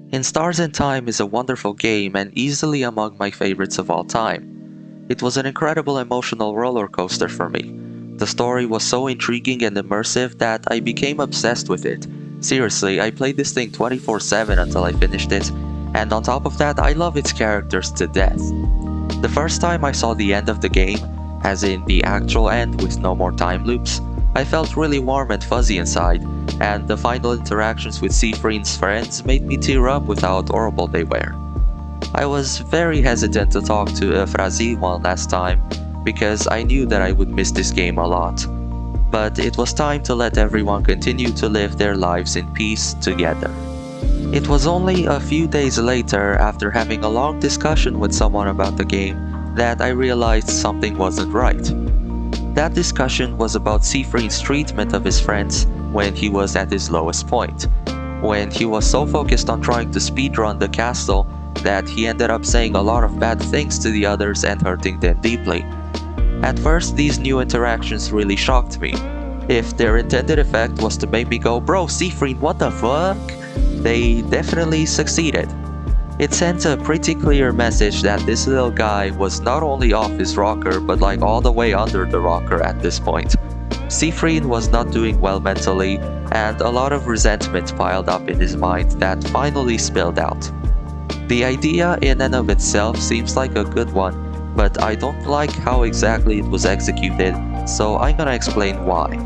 In Stars and Time is a wonderful game and easily among my favorites of all time. It was an incredible emotional roller coaster for me. The story was so intriguing and immersive that I became obsessed with it. Seriously, I played this thing 24/7 until I finished it, and on top of that, I love its characters to death. The first time I saw the end of the game, as in the actual end with no more time loops, I felt really warm and fuzzy inside, and the final interactions with Siegfried's friends made me tear up with how adorable they were. I was very hesitant to talk to Frazi one last time, because I knew that I would miss this game a lot. But it was time to let everyone continue to live their lives in peace together. It was only a few days later, after having a long discussion with someone about the game, that I realized something wasn't right. That discussion was about Siegfried's treatment of his friends when he was at his lowest point, when he was so focused on trying to speedrun the castle that he ended up saying a lot of bad things to the others and hurting them deeply. At first, these new interactions really shocked me. If their intended effect was to make me go, "Bro, Siegfried, what the fuck?" they definitely succeeded. It sent a pretty clear message that this little guy was not only off his rocker but like all the way under the rocker at this point. Siegfried was not doing well mentally, and a lot of resentment piled up in his mind that finally spilled out. The idea in and of itself seems like a good one, but I don't like how exactly it was executed, so I'm gonna explain why.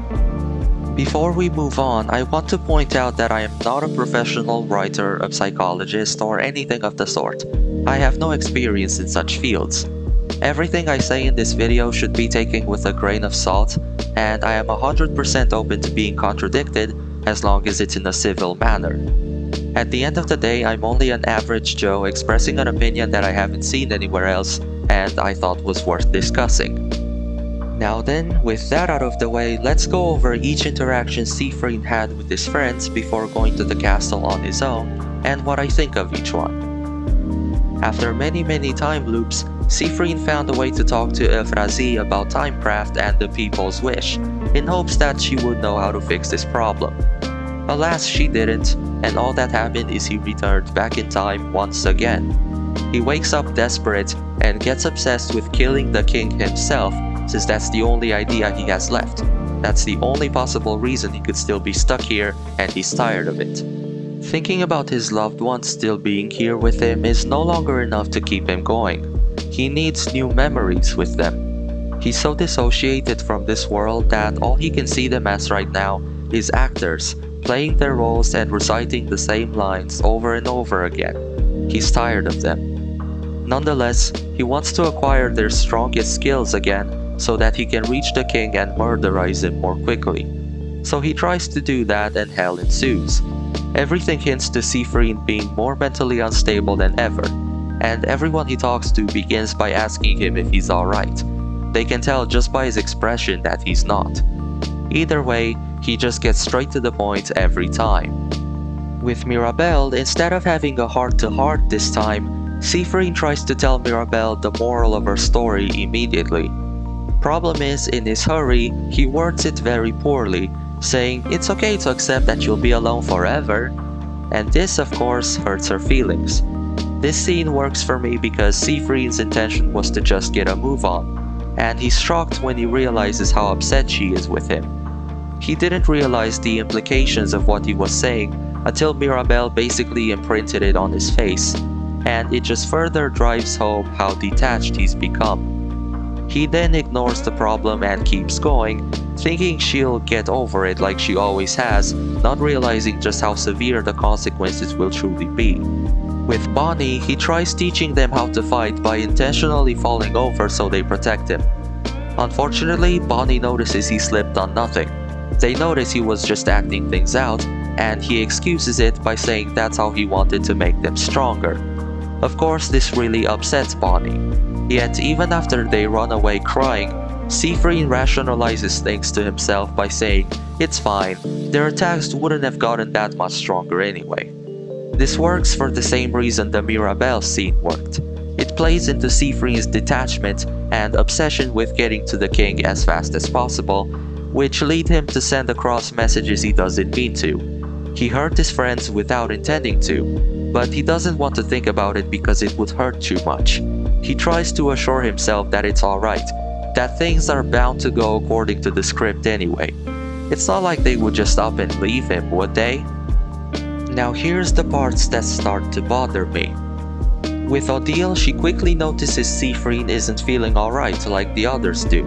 Before we move on, I want to point out that I am not a professional writer, a psychologist, or anything of the sort. I have no experience in such fields. Everything I say in this video should be taken with a grain of salt, and I am 100% open to being contradicted as long as it's in a civil manner. At the end of the day, I'm only an average Joe expressing an opinion that I haven't seen anywhere else and I thought was worth discussing. Now then, with that out of the way, let's go over each interaction Siegfried had with his friends before going to the castle on his own, and what I think of each one. After many time loops, Siegfried found a way to talk to Euphrasie about Timecraft and the People's Wish, in hopes that she would know how to fix this problem. Alas, she didn't, and all that happened is he returned back in time once again. He wakes up desperate and gets obsessed with killing the king himself, since that's the only idea he has left. That's the only possible reason he could still be stuck here, and he's tired of it. Thinking about his loved ones still being here with him is no longer enough to keep him going. He needs new memories with them. He's so dissociated from this world that all he can see them as right now is actors, playing their roles and reciting the same lines over and over again. He's tired of them. Nonetheless, he wants to acquire their strongest skills again so that he can reach the king and murderize him more quickly. So he tries to do that and hell ensues. Everything hints to Siegfried being more mentally unstable than ever, and everyone he talks to begins by asking him if he's alright. They can tell just by his expression that he's not. Either way, he just gets straight to the point every time. With Mirabelle, instead of having a heart-to-heart this time, Siegfried tries to tell Mirabelle the moral of her story immediately. Problem is, in his hurry, he words it very poorly, saying it's okay to accept that you'll be alone forever, and this of course hurts her feelings. This scene works for me because Siegfried's intention was to just get a move on, and he's shocked when he realizes how upset she is with him. He didn't realize the implications of what he was saying until Mirabelle basically imprinted it on his face, and it just further drives home how detached he's become. He then ignores the problem and keeps going, thinking she'll get over it like she always has, not realizing just how severe the consequences will truly be. With Bonnie, he tries teaching them how to fight by intentionally falling over so they protect him. Unfortunately, Bonnie notices he slipped on nothing. They notice he was just acting things out, and he excuses it by saying that's how he wanted to make them stronger. Of course, this really upsets Bonnie. Yet even after they run away crying, Siegfried rationalizes things to himself by saying, "It's fine, their attacks wouldn't have gotten that much stronger anyway." This works for the same reason the Mirabelle scene worked. It plays into Siegfried's detachment and obsession with getting to the king as fast as possible, which lead him to send across messages he doesn't mean to. He hurt his friends without intending to, but he doesn't want to think about it because it would hurt too much. He tries to assure himself that it's alright, that things are bound to go according to the script anyway. It's not like they would just up and leave him, would they? Now here's the parts that start to bother me. With Odile, she quickly notices Sifrin isn't feeling alright like the others do.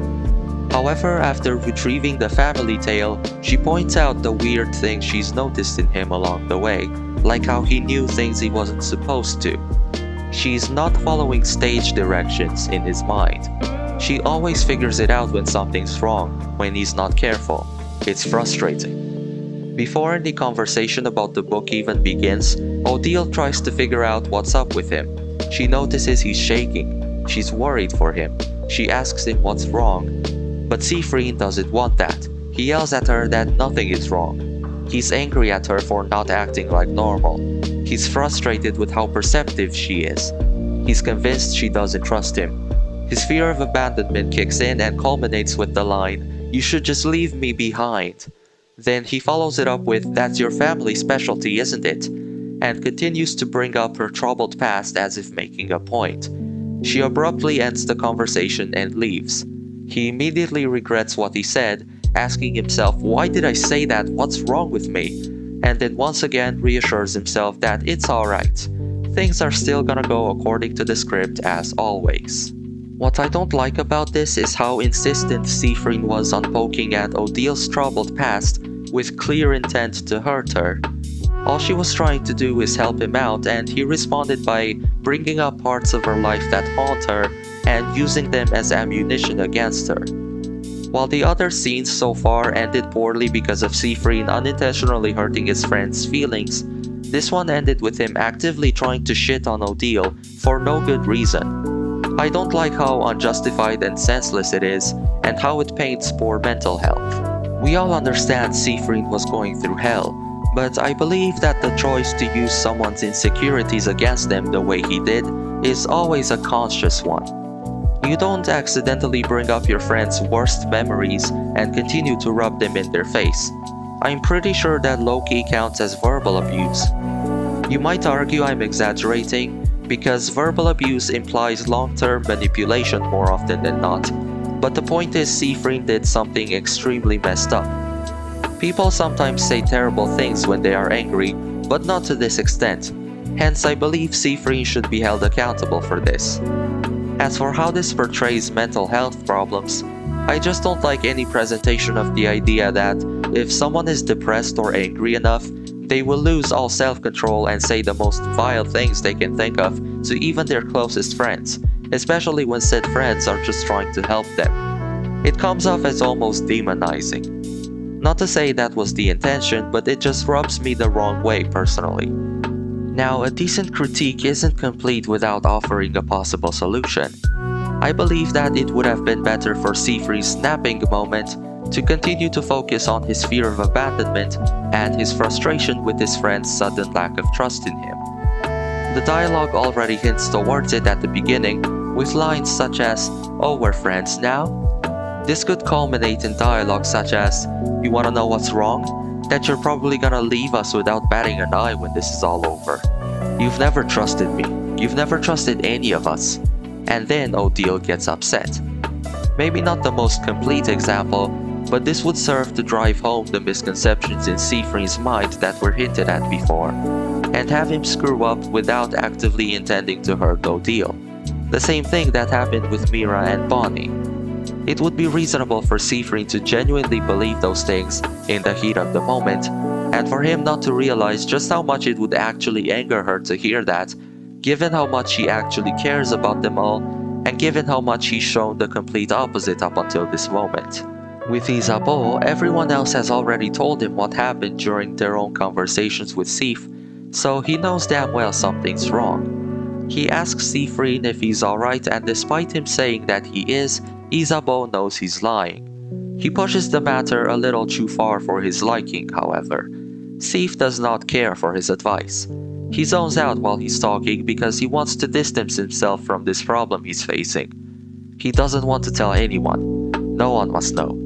However, after retrieving the family tale, she points out the weird things she's noticed in him along the way, like how he knew things he wasn't supposed to. She's not following stage directions in his mind. She always figures it out when something's wrong, when he's not careful. It's frustrating. Before any conversation about the book even begins, Odile tries to figure out what's up with him. She notices he's shaking. She's worried for him. She asks him what's wrong. But Sifrin doesn't want that. He yells at her that nothing is wrong. He's angry at her for not acting like normal. He's frustrated with how perceptive she is. He's convinced she doesn't trust him. His fear of abandonment kicks in and culminates with the line, "You should just leave me behind." Then he follows it up with, "That's your family specialty, isn't it?" and continues to bring up her troubled past as if making a point. She abruptly ends the conversation and leaves. He immediately regrets what he said, asking himself, "Why did I say that? What's wrong with me?" And then once again reassures himself that it's alright. Things are still gonna go according to the script as always. What I don't like about this is how insistent Sifrin was on poking at Odile's troubled past with clear intent to hurt her. All she was trying to do is help him out, and he responded by bringing up parts of her life that haunt her and using them as ammunition against her. While the other scenes so far ended poorly because of Sifrin unintentionally hurting his friend's feelings, this one ended with him actively trying to shit on Odile for no good reason. I don't like how unjustified and senseless it is, and how it paints poor mental health. We all understand Sifrin was going through hell, but I believe that the choice to use someone's insecurities against them the way he did is always a conscious one. You don't accidentally bring up your friend's worst memories and continue to rub them in their face. I'm pretty sure that low-key counts as verbal abuse. You might argue I'm exaggerating, because verbal abuse implies long-term manipulation more often than not, but the point is Sifrin did something extremely messed up. People sometimes say terrible things when they are angry, but not to this extent. Hence, I believe Sifrin should be held accountable for this. As for how this portrays mental health problems, I just don't like any presentation of the idea that if someone is depressed or angry enough, they will lose all self-control and say the most vile things they can think of to even their closest friends, especially when said friends are just trying to help them. It comes off as almost demonizing. Not to say that was the intention, but it just rubs me the wrong way personally. Now, a decent critique isn't complete without offering a possible solution. I believe that it would have been better for Sifrin's snapping moment to continue to focus on his fear of abandonment and his frustration with his friend's sudden lack of trust in him. The dialogue already hints towards it at the beginning, with lines such as, "Oh, we're friends now?" This could culminate in dialogue such as, "You wanna know what's wrong? That you're probably gonna leave us without batting an eye when this is all over. You've never trusted me. You've never trusted any of us." And then Odile gets upset. Maybe not the most complete example, but this would serve to drive home the misconceptions in Sifrin's mind that were hinted at before, and have him screw up without actively intending to hurt Odile. The same thing that happened with Mira and Bonnie. It would be reasonable for Sifrin to genuinely believe those things in the heat of the moment, and for him not to realize just how much it would actually anger her to hear that, given how much she actually cares about them all, and given how much he's shown the complete opposite up until this moment. With Isabeau, everyone else has already told him what happened during their own conversations with Sif, so he knows damn well something's wrong. He asks Sifrin if he's alright, and despite him saying that he is, Isabeau knows he's lying. He pushes the matter a little too far for his liking, however. Sif does not care for his advice. He zones out while he's talking because he wants to distance himself from this problem he's facing. He doesn't want to tell anyone. No one must know.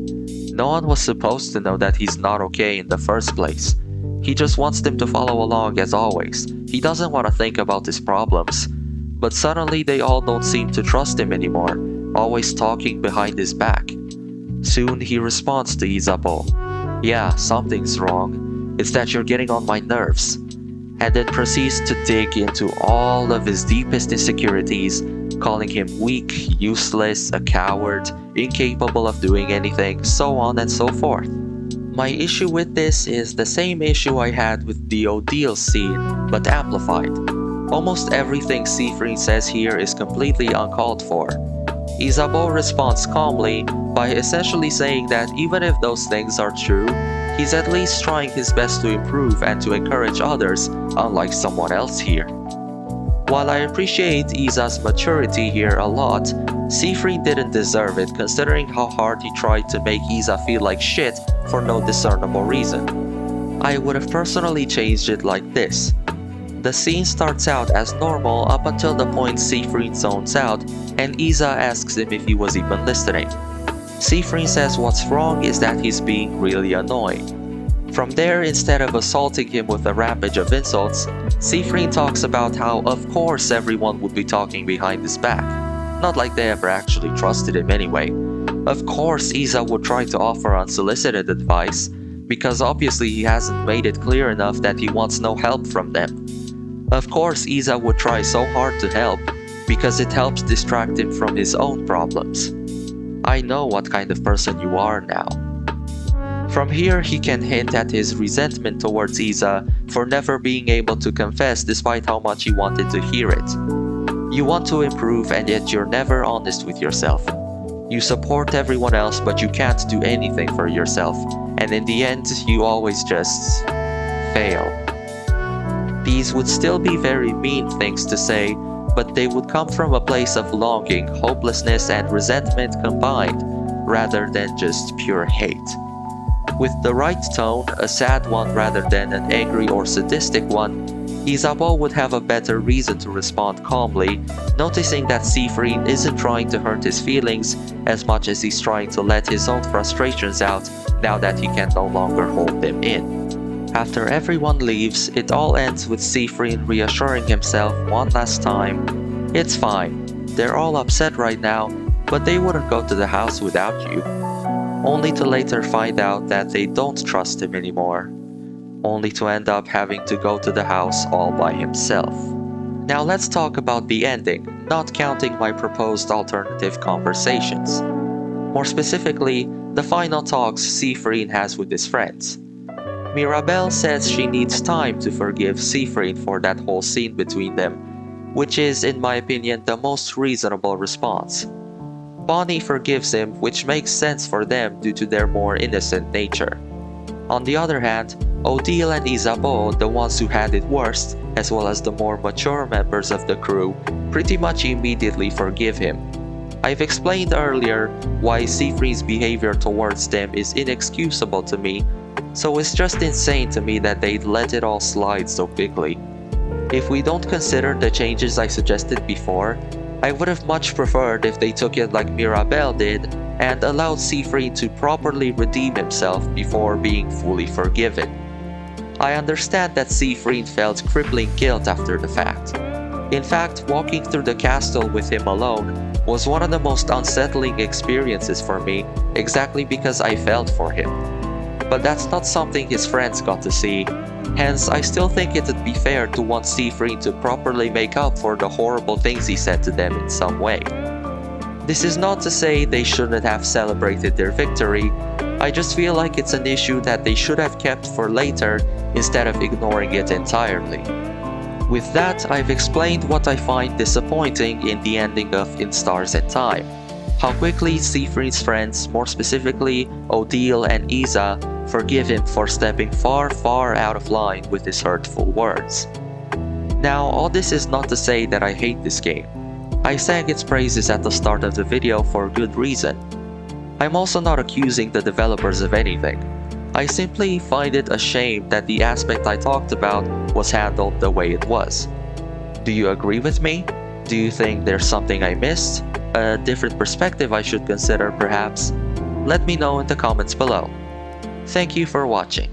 No one was supposed to know that he's not okay in the first place. He just wants them to follow along as always. He doesn't want to think about his problems. But suddenly they all don't seem to trust him anymore, always talking behind his back. Soon he responds to Isabeau. Yeah, something's wrong. It's that you're getting on my nerves. And then proceeds to dig into all of his deepest insecurities, calling him weak, useless, a coward, incapable of doing anything, so on and so forth. My issue with this is the same issue I had with the Odile scene, but amplified. Almost everything Siffrin says here is completely uncalled for. Isabeau responds calmly by essentially saying that even if those things are true, he's at least trying his best to improve and to encourage others, unlike someone else here. While I appreciate Isa's maturity here a lot, Siffrin didn't deserve it considering how hard he tried to make Isa feel like shit for no discernible reason. I would have personally changed it like this. The scene starts out as normal up until the point Siffrin zones out and Isa asks him if he was even listening. Siffrin says what's wrong is that he's being really annoying. From there, instead of assaulting him with a rampage of insults, Siffrin talks about how of course everyone would be talking behind his back. Not like they ever actually trusted him anyway. Of course Isa would try to offer unsolicited advice, because obviously he hasn't made it clear enough that he wants no help from them. Of course Isa would try so hard to help, because it helps distract him from his own problems. I know what kind of person you are now. From here he can hint at his resentment towards Isa for never being able to confess despite how much he wanted to hear it. You want to improve and yet you're never honest with yourself. You support everyone else but you can't do anything for yourself, and in the end you always just fail. These would still be very mean things to say, but they would come from a place of longing, hopelessness, and resentment combined, rather than just pure hate. With the right tone, a sad one rather than an angry or sadistic one, Isabeau would have a better reason to respond calmly, noticing that Siffrin isn't trying to hurt his feelings as much as he's trying to let his own frustrations out now that he can no longer hold them in. After everyone leaves, it all ends with Siffrin reassuring himself one last time, "It's fine, they're all upset right now, but they wouldn't go to the house without you." Only to later find out that they don't trust him anymore. Only to end up having to go to the house all by himself. Now let's talk about the ending, not counting my proposed alternative conversations. More specifically, the final talks Siffrin has with his friends. Mirabelle says she needs time to forgive Siffrin for that whole scene between them, which is, in my opinion, the most reasonable response. Bonnie forgives him, which makes sense for them due to their more innocent nature. On the other hand, Odile and Isabeau, the ones who had it worst, as well as the more mature members of the crew, pretty much immediately forgive him. I've explained earlier why Siffrin's behavior towards them is inexcusable to me, so it's just insane to me that they'd let it all slide so quickly. If we don't consider the changes I suggested before, I would have much preferred if they took it like Mirabelle did and allowed Siffrin to properly redeem himself before being fully forgiven. I understand that Siffrin felt crippling guilt after the fact. In fact, walking through the castle with him alone was one of the most unsettling experiences for me, exactly because I felt for him. But that's not something his friends got to see, hence I still think it'd be fair to want Siffrin to properly make up for the horrible things he said to them in some way. This is not to say they shouldn't have celebrated their victory, I just feel like it's an issue that they should have kept for later instead of ignoring it entirely. With that, I've explained what I find disappointing in the ending of In Stars and Time. How quickly Siffrin's friends, more specifically Odile and Isa, forgive him for stepping far out of line with his hurtful words. Now, all this is not to say that I hate this game. I sang its praises at the start of the video for good reason. I'm also not accusing the developers of anything. I simply find it a shame that the aspect I talked about was handled the way it was. Do you agree with me? Do you think there's something I missed? A different perspective I should consider perhaps? Let me know in the comments below. Thank you for watching.